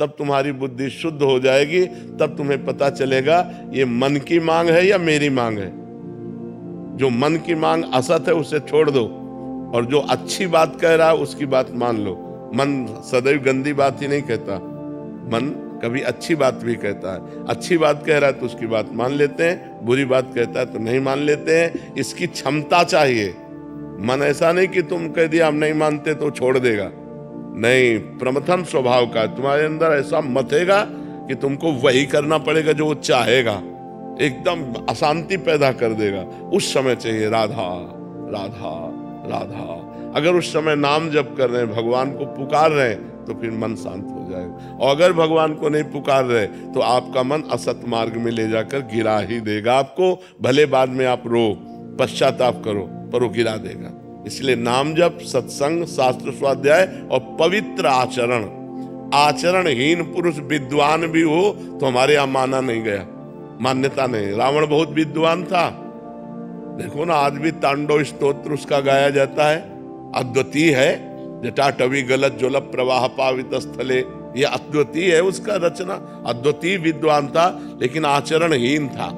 तब तुम्हारी बुद्धि शुद्ध हो जाएगी, तब तुम्हें पता चलेगा ये मन की मांग है या मेरी मांग है। जो मन की मांग असत है उसे छोड़ दो, और जो अच्छी बात कह रहा है उसकी बात मान लो। मन सदैव गंदी बात ही नहीं कहता, मन कभी अच्छी बात भी कहता है। अच्छी बात कह रहा है तो उसकी बात मान लेते हैं, बुरी बात कहता है तो नहीं मान लेते हैं। इसकी क्षमता चाहिए। मन ऐसा नहीं कि तुम कह दिया हम नहीं मानते तो छोड़ देगा, नहीं, प्रथम स्वभाव का तुम्हारे अंदर ऐसा मथेगा कि तुमको वही करना पड़ेगा जो वो चाहेगा, एकदम अशांति पैदा कर देगा। उस समय चाहिए राधा राधा राधा। अगर उस समय नाम जप कर रहे हैं, भगवान को पुकार रहे हैं, तो फिर मन शांत हो जाएगा। और अगर भगवान को नहीं पुकार रहे तो आपका मन असत मार्ग में ले जाकर गिरा ही देगा आपको। भले बाद में आप रो, पश्चाताप करो, पर वो गिरा देगा। इसलिए नाम जप, सत्संग, शास्त्र स्वाध्याय और पवित्र आचरण। आचरणहीन पुरुष विद्वान भी हो तो हमारे यहां माना नहीं गया, मान्यता नहीं। रावण बहुत विद्वान था, देखो ना, आज भी तांडव स्तोत्र उसका गाया जाता है, अद्वितीय है। जटाटवी गलत ज्वलप प्रवाह पावित स्थले, ये अद्वितीय है उसका रचना। अद्वितीय विद्वान था, लेकिन आचरणहीन था,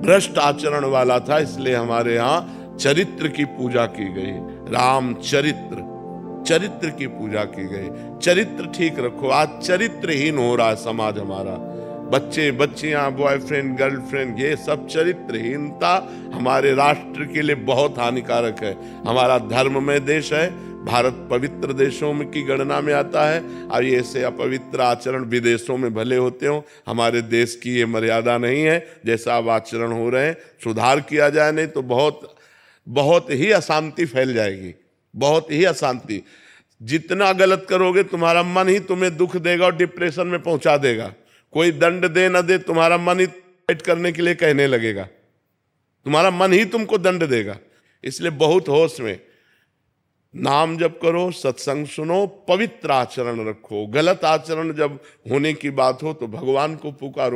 भ्रष्ट आचरण वाला था। इसलिए हमारे यहाँ चरित्र की पूजा की गई, राम चरित्र, चरित्र की पूजा की गई। चरित्र ठीक रखो। आज चरित्रहीन हो रहा है समाज हमारा। बच्चे बच्चियां, बॉयफ्रेंड गर्लफ्रेंड, ये सब चरित्रहीनता हमारे राष्ट्र के लिए बहुत हानिकारक है। हमारा धर्ममय देश है, भारत पवित्र देशों में की गणना में आता है। और ये ऐसे अपवित्र आचरण विदेशों में भले होते हो, हमारे देश की ये मर्यादा नहीं है। जैसा अब आचरण हो रहे हैं, सुधार किया जाए, नहीं तो बहुत बहुत ही अशांति फैल जाएगी, बहुत ही अशांति। जितना गलत करोगे तुम्हारा मन ही तुम्हें दुख देगा और डिप्रेशन में पहुंचा देगा। कोई दंड दे न दे, तुम्हारा मन ही फाइट करने के लिए कहने लगेगा, तुम्हारा मन ही तुमको दंड देगा। इसलिए बहुत होश में नाम जप करो, सत्संग सुनो, पवित्र आचरण रखो। गलत आचरण जब होने की बात हो तो भगवान को पुकारो।